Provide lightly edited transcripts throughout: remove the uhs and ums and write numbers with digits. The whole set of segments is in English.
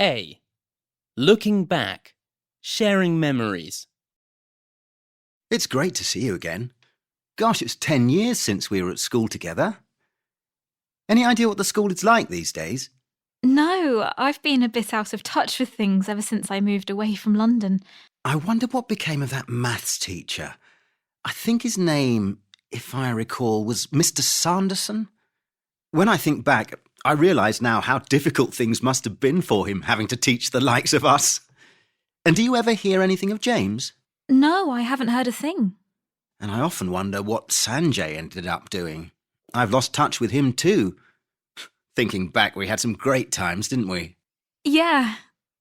A. Looking back, sharing memories. It's great to see you again. Gosh, it's 10 years since we were at school together. Any idea what the school is like these days? No, I've been a bit out of touch with things ever since I moved away from London. I wonder what became of that maths teacher. I think his name, if I recall, was Mr. Sanderson. When I think back, I realise now how difficult things must have been for him having to teach the likes of us. And do you ever hear anything of James? No, I haven't heard a thing. And I often wonder what Sanjay ended up doing. I've lost touch with him too. Thinking back, we had some great times, didn't we? Yeah.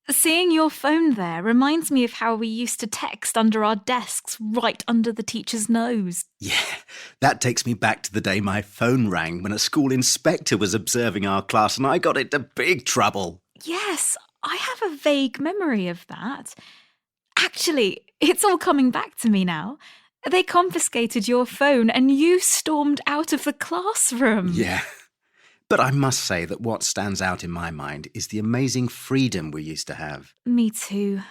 Seeing your phone there reminds me of how we used to text under our desks right under the teacher's nose. Yeah, that takes me back to the day my phone rang when a school inspector was observing our class and I got into big trouble. Yes, I have a vague memory of that. Actually, it's all coming back to me now. They confiscated your phone and you stormed out of the classroom. Yeah. But I must say that what stands out in my mind is the amazing freedom we used to have. Me too.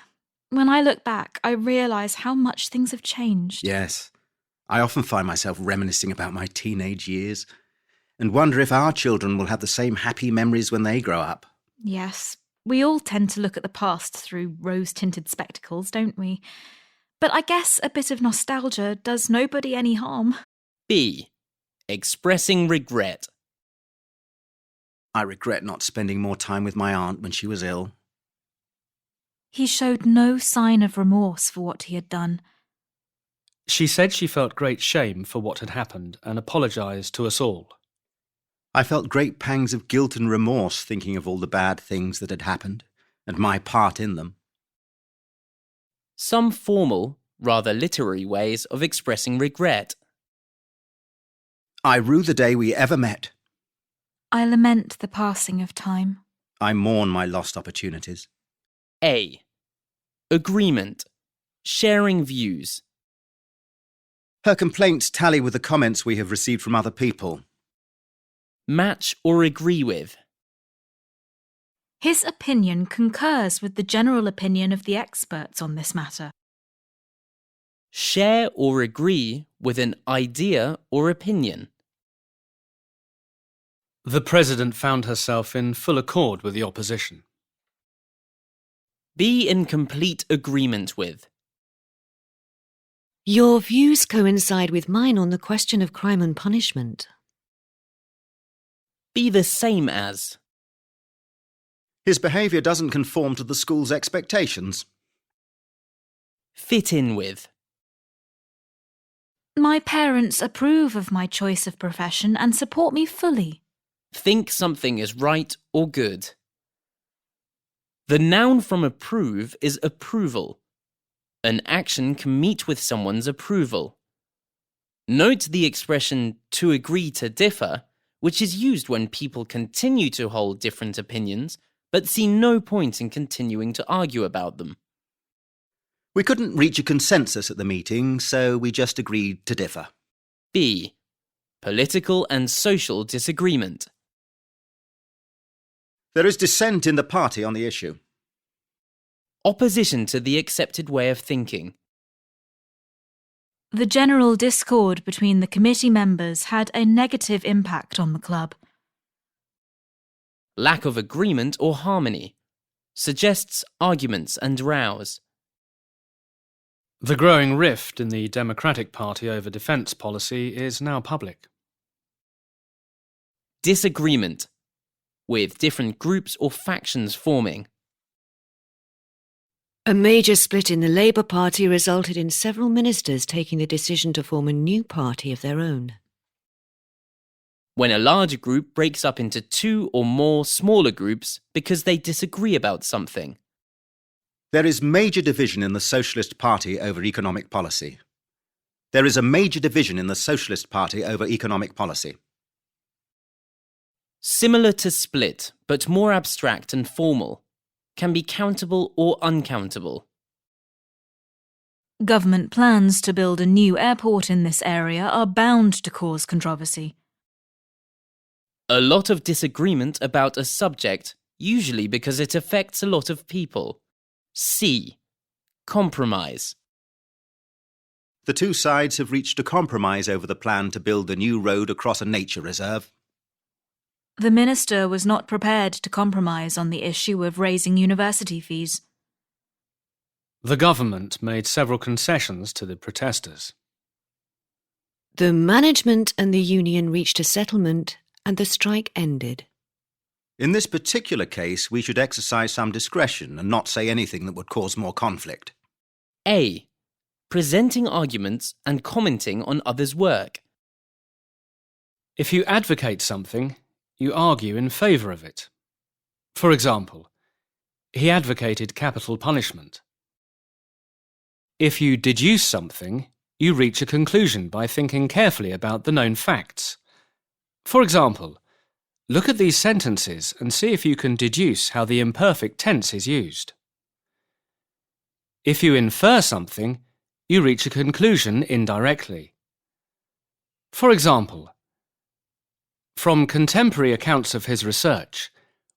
When I look back, I realise how much things have changed. Yes. I often find myself reminiscing about my teenage years and wonder if our children will have the same happy memories when they grow up. Yes, we all tend to look at the past through rose-tinted spectacles, don't we? But I guess a bit of nostalgia does nobody any harm. B. Expressing regret. I regret not spending more time with my aunt when she was ill. He showed no sign of remorse for what he had done. She said she felt great shame for what had happened and apologised to us all. I felt great pangs of guilt and remorse thinking of all the bad things that had happened and my part in them. Some formal, rather literary ways of expressing regret. I rue the day we ever met. I lament the passing of time. I mourn my lost opportunities. A. Agreement. Sharing views. Her complaints tally with the comments we have received from other people. Match or agree with. His opinion concurs with the general opinion of the experts on this matter. Share or agree with an idea or opinion. The President found herself in full accord with the opposition. Be in complete agreement with. Your views coincide with mine on the question of crime and punishment. Be the same as. His behaviour doesn't conform to the school's expectations. Fit in with. My parents approve of my choice of profession and support me fully. Think something is right or good. The noun from approve is approval. An action can meet with someone's approval. Note the expression to agree to differ, which is used when people continue to hold different opinions, but see no point in continuing to argue about them. We couldn't reach a consensus at the meeting, so we just agreed to differ. B. Political and social disagreement. There is dissent in the party on the issue. Opposition to the accepted way of thinking. The general discord between the committee members had a negative impact on the club. Lack of agreement or harmony. Suggests arguments and rows. The growing rift in the Democratic Party over defence policy is now public. Disagreement. With different groups or factions forming. A major split in the Labour Party resulted in several ministers taking the decision to form a new party of their own. When a large group breaks up into two or more smaller groups because they disagree about something. There is major division in the Socialist Party over economic policy. There is a major division in the Socialist Party over economic policy. Similar to split, but more abstract and formal. Can be countable or uncountable. Government plans to build a new airport in this area are bound to cause controversy. A lot of disagreement about a subject usually because it affects a lot of people. C. Compromise. The two sides have reached a compromise over the plan to build a new road across a nature reserve. The minister was not prepared to compromise on the issue of raising university fees. The government made several concessions to the protesters. The management and the union reached a settlement and the strike ended. In this particular case, we should exercise some discretion and not say anything that would cause more conflict. A. Presenting arguments and commenting on others' work. If you advocate something, you argue in favour of it. For example, he advocated capital punishment. If you deduce something, you reach a conclusion by thinking carefully about the known facts. For example, look at these sentences and see if you can deduce how the imperfect tense is used. If you infer something, you reach a conclusion indirectly. For example, from contemporary accounts of his research,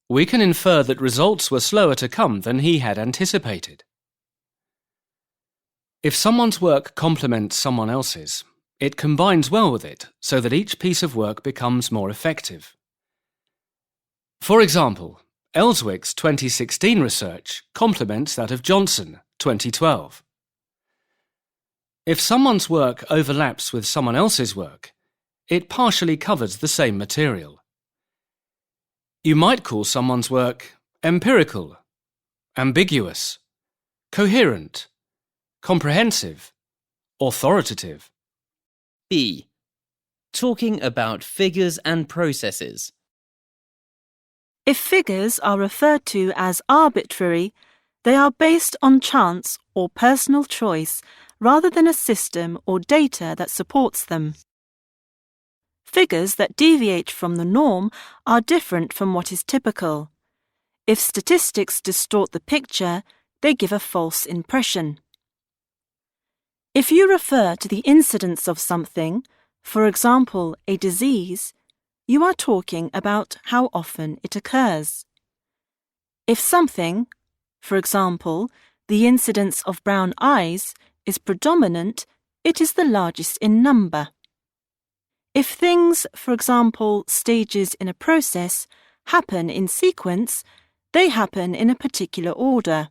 we can infer that results were slower to come than he had anticipated. If someone's work complements someone else's, it combines well with it so that each piece of work becomes more effective. For example, Ellswick's 2016 research complements that of Johnson, 2012. If someone's work overlaps with someone else's work, it partially covers the same material. You might call someone's work empirical, ambiguous, coherent, comprehensive, authoritative. B. Talking about figures and processes. If figures are referred to as arbitrary, they are based on chance or personal choice rather than a system or data that supports them. Figures that deviate from the norm are different from what is typical. If statistics distort the picture, they give a false impression. If you refer to the incidence of something, for example, a disease, you are talking about how often it occurs. If something, for example, the incidence of brown eyes, is predominant, it is the largest in number. If things, for example, stages in a process, happen in sequence, they happen in a particular order.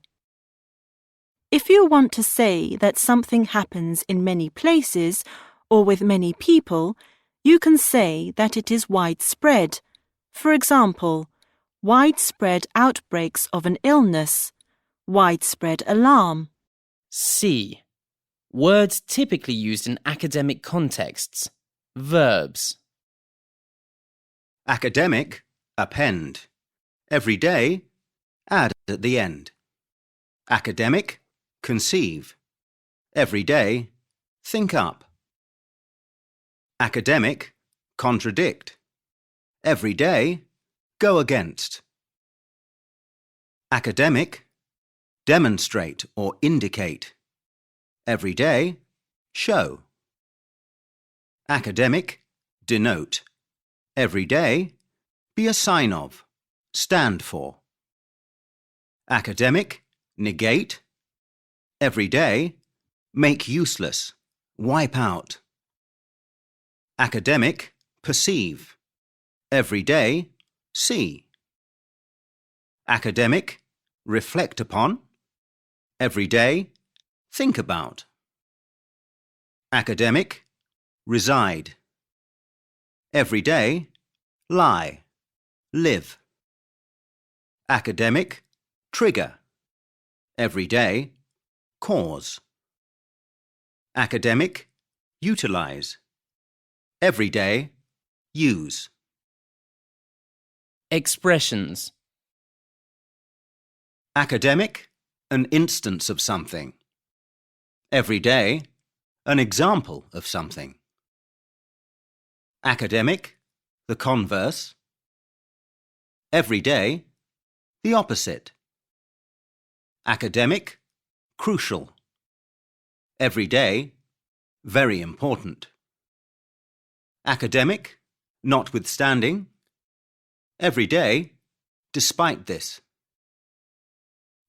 If you want to say that something happens in many places or with many people, you can say that it is widespread. For example, widespread outbreaks of an illness, widespread alarm. C. Words typically used in academic contexts. Verbs. Academic, append. Everyday, add at the end. Academic, conceive. Everyday, think up. Academic, contradict. Everyday, go against. Academic, demonstrate or indicate. Everyday, show. Academic, denote. Everyday, be a sign of, stand for. Academic, negate. Everyday, make useless, wipe out. Academic, perceive. Everyday, see. Academic, reflect upon. Everyday, think about. Academic, reside. Everyday, lie, live. Academic, trigger. Everyday, cause. Academic, utilize. Everyday, use. Expressions. Academic, an instance of something. Everyday, an example of something. Academic, the converse. Everyday, the opposite. Academic, crucial. Everyday, very important. Academic, notwithstanding. Everyday, despite this.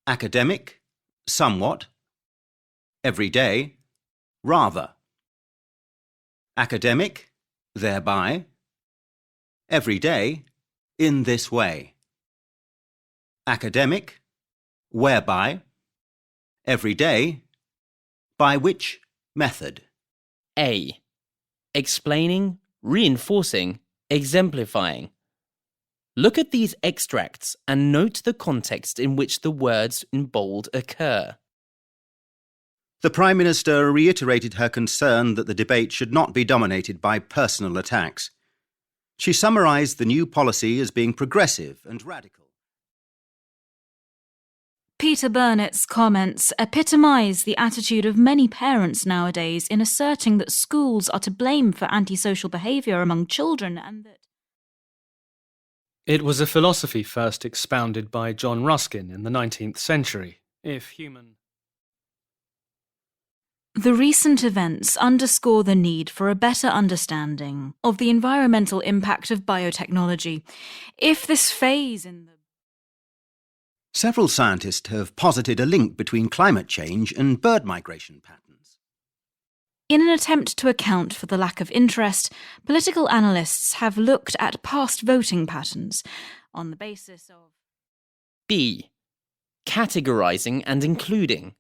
Academic, somewhat. Every day, rather. Academic, thereby. Every day, in this way. Academic, whereby. Every day, by which method? A. Explaining, reinforcing, exemplifying. Look at these extracts and note the context in which the words in bold occur. The Prime Minister reiterated her concern that the debate should not be dominated by personal attacks. She summarised the new policy as being progressive and radical. Peter Burnett's comments epitomise the attitude of many parents nowadays in asserting that schools are to blame for antisocial behaviour among children and that It was a philosophy first expounded by John Ruskin in the 19th century. the recent events underscore the need for a better understanding of the environmental impact of biotechnology. If this phase in the Several scientists have posited a link between climate change and bird migration patterns. In an attempt to account for the lack of interest, political analysts have looked at past voting patterns on the basis of B. Categorizing and including.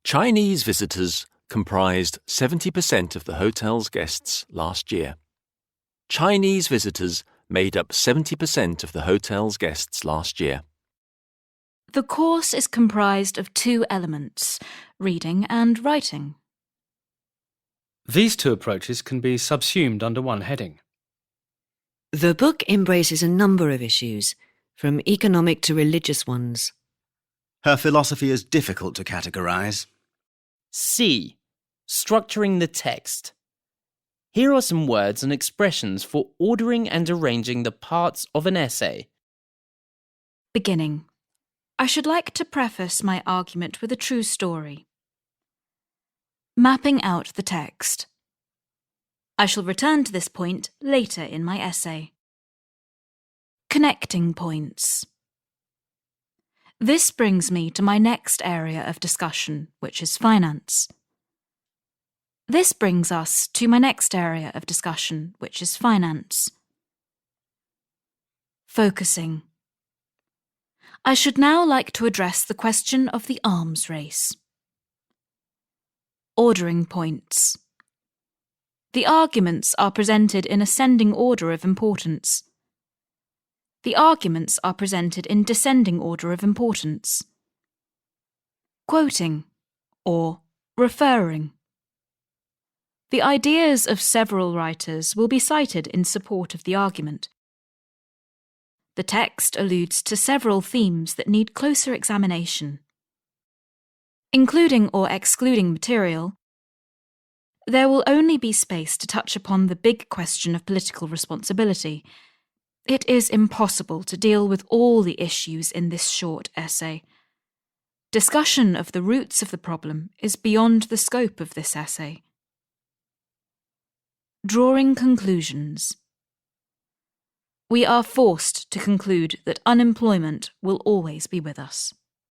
Chinese visitors comprised 70% of the hotel's guests last year. Chinese visitors made up 70% of the hotel's guests last year. The course is comprised of two elements, reading and writing. These two approaches can be subsumed under one heading. The book embraces a number of issues, from economic to religious ones. Her philosophy is difficult to categorise. C. Structuring the text. Here are some words and expressions for ordering and arranging the parts of an essay. Beginning. I should like to preface my argument with a true story. Mapping out the text. I shall return to this point later in my essay. Connecting points. This brings me to my next area of discussion, which is finance. This brings us to my next area of discussion, which is finance. Focusing. I should now like to address the question of the arms race. Ordering points. The arguments are presented in ascending order of importance. The arguments are presented in descending order of importance. Quoting, or referring. The ideas of several writers will be cited in support of the argument. The text alludes to several themes that need closer examination. Including or excluding material, there will only be space to touch upon the big question of political responsibility. It is impossible to deal with all the issues in this short essay. Discussion of the roots of the problem is beyond the scope of this essay. Drawing conclusions. We are forced to conclude that unemployment will always be with us.